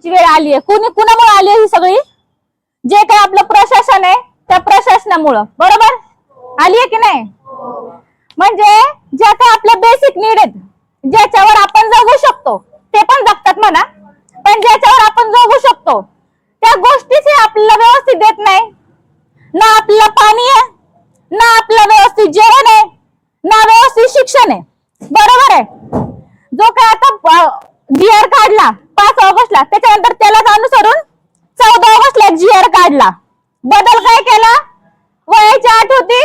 निवडणुकीची वेळ आली आहे. कुणामुळे आली आहे ही सगळी? जे काही आपलं प्रशासन आहे त्या प्रशासनामुळं, बरोबर आली आहे की नाही? म्हणजे ज्या काही आपल्या बेसिक नीड आहेत, ज्याच्यावर आपण जगू शकतो ते पण जगतात म्हणा, पण ज्याच्यावर आपण जगू शकतो त्या गोष्टीच आपल्याला व्यवस्थित देत नाही. ना आपलं पाणी आहे, ना आपलं व्यवस्थित जेवण आहे, ना व्यवस्थित शिक्षण आहे, बरोबर आहे? जो काय आता जीआर काढला 5 ऑगस्टला, त्याच्यानंतर त्यालाच अनुसरून 14 ऑगस्टला एक जीआर काढला. बदल काय केला? वयाची अट होती,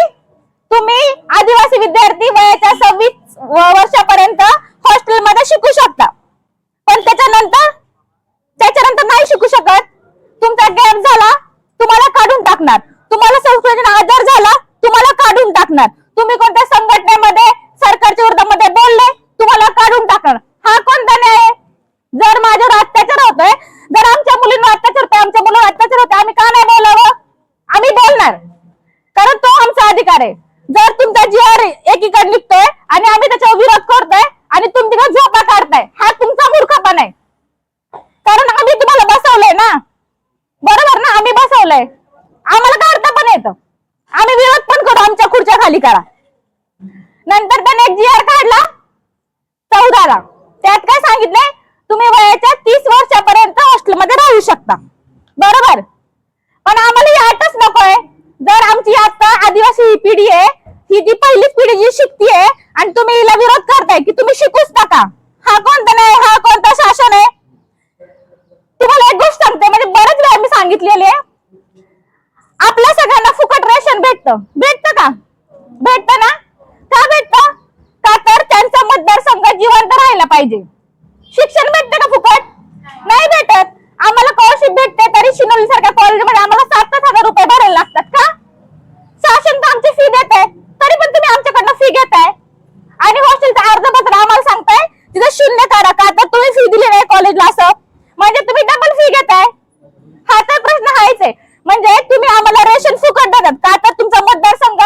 तुम्ही आदिवासी विद्यार्थी वयाच्या 26 वर्षापर्यंत हॉस्टेलमध्ये शिकू शकता, पण त्याच्यानंतर नाही शिकू शकत. तुमचा गॅप झाला तुम्हाला काढून टाकणार, तुम्हाला संस्कृतीचा आदर झाला तुम्हाला काढून टाकणार, तुम्ही कोणत्या संघटनेमध्ये सरकारच्या विरोधामध्ये बोलले तुम्हाला काढून टाकणार. हा कोणता न्याय आहे? जर माझ्यावर अत्याचार होतोय, जर आमच्या मुलींवर अत्याचार होतोय, आमच्या मुलांवर अत्याचार होतोय, आम्ही का नाही बोलावं? आम्ही बोलणार, कारण तो आमचा अधिकार आहे. जर तुमचा जीआर एकीकडे निघतोय आणि आम्ही त्याच्यावर विरोध करतोय आणि तुम्ही तिकडे झोपा काढताय, हा तुमचा मूर्खपणा आहे. कारण आम्ही तुम्हाला बसवलंय ना, बरोबर ना? आम्ही बसवलंय, आम्हाला काढता पण येतं, आम्ही विरोध पण करू, आमच्या खुर्च्या खाली करा. नंतर त्याने एक जीआर काढला 14ला, त्यात काय सांगितलंय? तुम्ही वयाच्या 30 वर्षापर्यंत हॉस्टेलमध्ये राहू शकता, बरोबर? पण आम्हाला ही अटच नकोय. जर आमची आता आदिवासी पिढी आहे, ही जी पहिलीच पिढी जी शिकतीये आणि तुम्ही हिला विरोध करताय की तुम्ही शिकूच नका, हा कोणता नाही? हा कोणता शासन आहे? तुम्हाला एक गोष्ट सांगते, म्हणजे बरेच वेळा मी सांगितलेले, आपल्या सगळ्यांना फुकट रेशन भेटतं का? भेटतं ना? का भेटतं? का तर त्यांचा मतदारसंघ जिवंत राहायला पाहिजे. शिक्षण भेटतं का फुकट? नाही भेटत. आम्हाला स्कॉलरशिप भेटते तरी शिनोली सारख्या कॉलेजमध्ये आम्हाला 7,000 रुपये भरायला लागतात का? शासन तर आमची फी देत आहे, तरी पण तुम्ही आमच्याकडनं फी घेताय आणि हॉस्टेलचा अर्धपत्र आम्हाला सांगताय तिथे शून्य करा, का तर तुम्ही फी दिली नाही कॉलेजला, असं म्हणजे तुम्ही डबल फी घेताय. हा तर प्रश्न आहेच आहे. म्हणजे तुम्ही आम्हाला रेशन फुकट देतात का तर तुमचा मतदारसंघ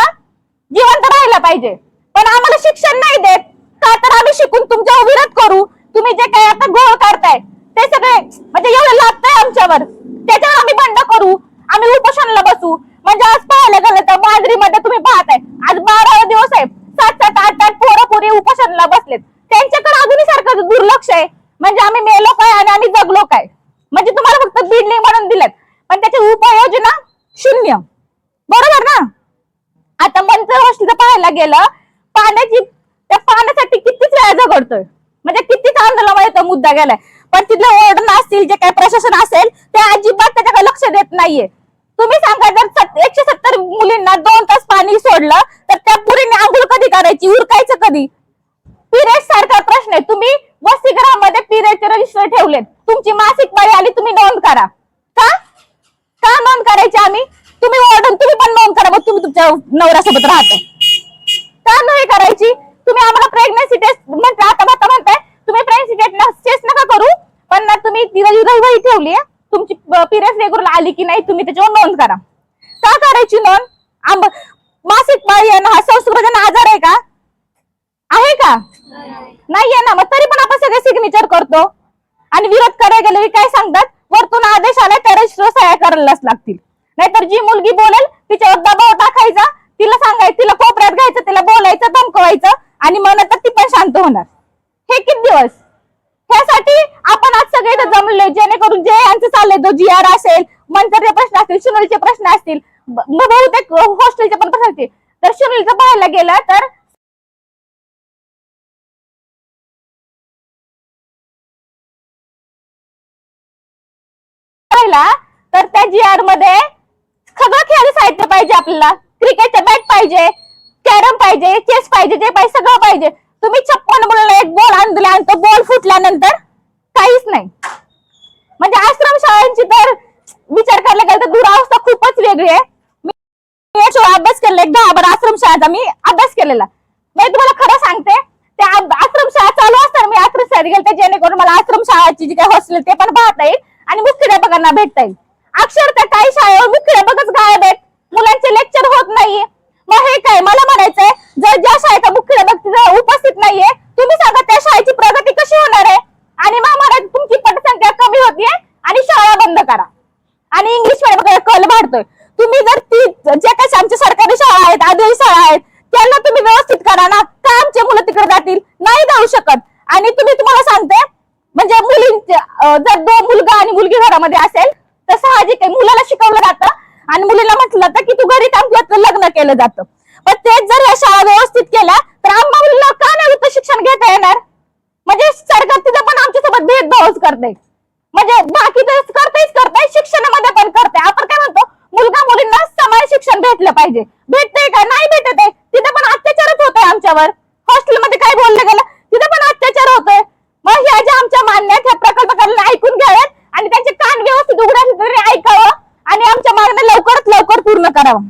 जिवंत राहायला पाहिजे, पण आम्हाला शिक्षण नाही देत का तर आम्ही शिकून तुमच्यावर विरोध करू. तुम्ही जे काही आता घोळ करताय ते सगळे म्हणजे एवढं लागतंय आमच्यावर, त्याच्यावर आम्ही बंड करू, आम्ही उपोषणाला बसू. म्हणजे आज पाहायला गेलं तर मांजरीमध्ये तुम्ही पाहताय आज 12 दिवस आहे, 7-7, 8-8 पोरं पोरी उपोषणाला बसलेत. त्यांच्याकडे अजूनही सरकारचं दुर्लक्ष आहे. म्हणजे आम्ही मेलो काय आणि आम्ही जगलो काय? म्हणजे तुम्हाला फक्त बिल्डिंग म्हणून दिलेत, पण त्याची उपाययोजना शून्य, बरोबर ना? आता मंत्र हॉस्टेलचं पाहायला गेलं, त्या पाण्यासाठी कितीच वेळा झगडतोय, म्हणजे कितीच आंदोलनामध्ये तो मुद्दा गेलाय, पण तिथले ओरडण असतील, जे काही प्रशासन असेल ते अजिबात त्याच्याकडे लक्ष देत नाहीये. तुम्ही सांगा, जर 170 मुलींना 2 तास पाणी सोडलं तर त्या पुरीने आंघोळ कधी करायची, उरकायचं कधी? पिरियड सारखा प्रश्न आहे. तुम्ही वसतिगृहामध्ये पिरियडचे रजिस्टर ठेवलेत, तुमची मासिक पाळी आली तुम्ही नोंद करा. का नोंद करायची? आम्ही तुम्ही ओरडून तुम्ही पण नोंद करा, मग तुम्ही तुमच्या नवऱ्यासोबत राहताय, का नाही करायची? तुम्ही आम्हाला प्रेग्नन्सी टेस्ट म्हणताय, तुम्ही प्रेग्नन्सी टेस्ट नका करू, पण ना तुम्ही वही ठेवली आहे, तुमची पिरियड रेग्युलर आली की नाही तुम्ही त्याच्यावर नोंद करा. का करायची नोंद? मासिक पाळी आहे ना, हा संस्कृतीचा आजार आहे का? आहे का? नाहीये ना. मग तरी पण आपण सगळे सिग्नेचर करतो आणि विरोध करायला गेले काय सांगतात, वरतून आदेश आलाय त्या रजिस्टर सह्या करायलाच लागतील. नाहीतर जी मुलगी बोलेल तिच्यावर दबाव टाकायचा, तिला सांगायचं, तिला कोपऱ्यात घ्यायचं, तिला बोलायचं, धमकवायचं आणि मग नंतर ती पण शांत होणार. हे किती दिवस? ह्यासाठी आपण आज सगळे इथं जमले, जेणेकरून जे यांचं चाललंय, तो जीआर असेल, मंत्र्याचे प्रश्न असतील, शिनोलीचे प्रश्न असतील, बहुतेक हॉस्टेलचे पण प्रश्न असतील, तर शिनोलीचं पाहायला गेलं तर तर त्या जीआर मध्ये सगळं खेळायचं साहित्य पाहिजे आपल्याला. क्रिकेटचे बॅट पाहिजे, कॅरम पाहिजे, चेस पाहिजे, जे पाहिजे सगळं पाहिजे. तुम्ही 56 मुलांना एक बॉल आणून दिला आणि तो बॉल फुटल्यानंतर काहीच नाही. म्हणजे आश्रम शाळांची तर विचार करायला गेलं तर दुरावस्था खूपच वेगळी आहे. मी अभ्यास केलेला, 10-12 आश्रम शाळाचा मी अभ्यास केलेला. मी तुम्हाला खरं सांगते, त्या आश्रम शाळा चालू असताना मी आश्रम शाळेत गेले, जेणेकरून मला आश्रम शाळाची जी काही हॉस्टेल ते पण पाहता येईल आणि मुख्याध्यापकांना भेटता येईल. अक्षरशः काही शाळेवर मुख्याध्यापकच गायब आहेत, मुलांचे लेक्चर होत नाहीये. मग हे काय मला म्हणायचंय, जर ज्या शाळेचा मुख्याध्यापक उपस्थित नाहीये, तुम्ही सांगा त्या शाळेची प्रगती कशी होणार आहे? आणि मग मला तुमची पटसंख्या कमी होतीये जर मुलगा आणि मुलगी घरामध्ये असेल तर साहजिक आहे मुलाला शिकवलं जातं आणि मुलीला म्हटलं जातं की तू घरी थांब, लग्न केलं जातं. पण तेच जर या शाळा व्यवस्थित केल्या तर आम्हा मुलीला का नाही उच्च शिक्षण घेता येणार? म्हणजे सरकार तिथं पण आमच्यासोबत भेदभावच करते. म्हणजे बाकी तर करताय शिक्षणामध्ये पण करते. आपण काय म्हणतो मुलगा मुलींना समान शिक्षण भेटलं पाहिजे. भेटतंय का? नाही भेटत आहे. तिथे पण अत्याचारच होतोय आमच्यावर. हॉस्टेलमध्ये काय बोललं गेलं तिथे पण अत्याचार होतोय. मग ह्या ज्या आमच्या मान्य ह्या प्रकल्पाला ऐकून घ्यावेत आणि त्यांचे कान व्यवस्थित उघडायचे तरी ऐकावं आणि आमच्या मागण्या लवकरात लवकर पूर्ण करावं.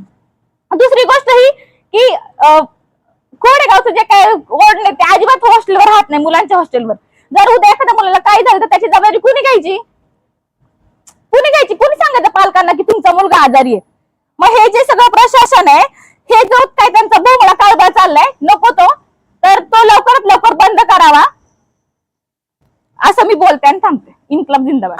दुसरी गोष्ट ही की कोडेगावचं जे काय वॉर्ड नाही ते अजिबात हॉस्टेलवर राहत नाही, मुलांच्या हॉस्टेलवर. जर उद्या एखाद्या मुलाला काय झालं तर त्याची जबाबदारी कुणी घ्यायची? कुणी सांगायचं पालकांना की तुमचा मुलगा आजारी आहे? मग हे जे सगळं प्रशासन आहे हे जो काय त्यांचा भोंगळा कारभार चाललाय नको तर तो लवकरात लवकर बंद करावा असं मी बोलते आणि थांबते. इन्कलाब जिंदाबाद.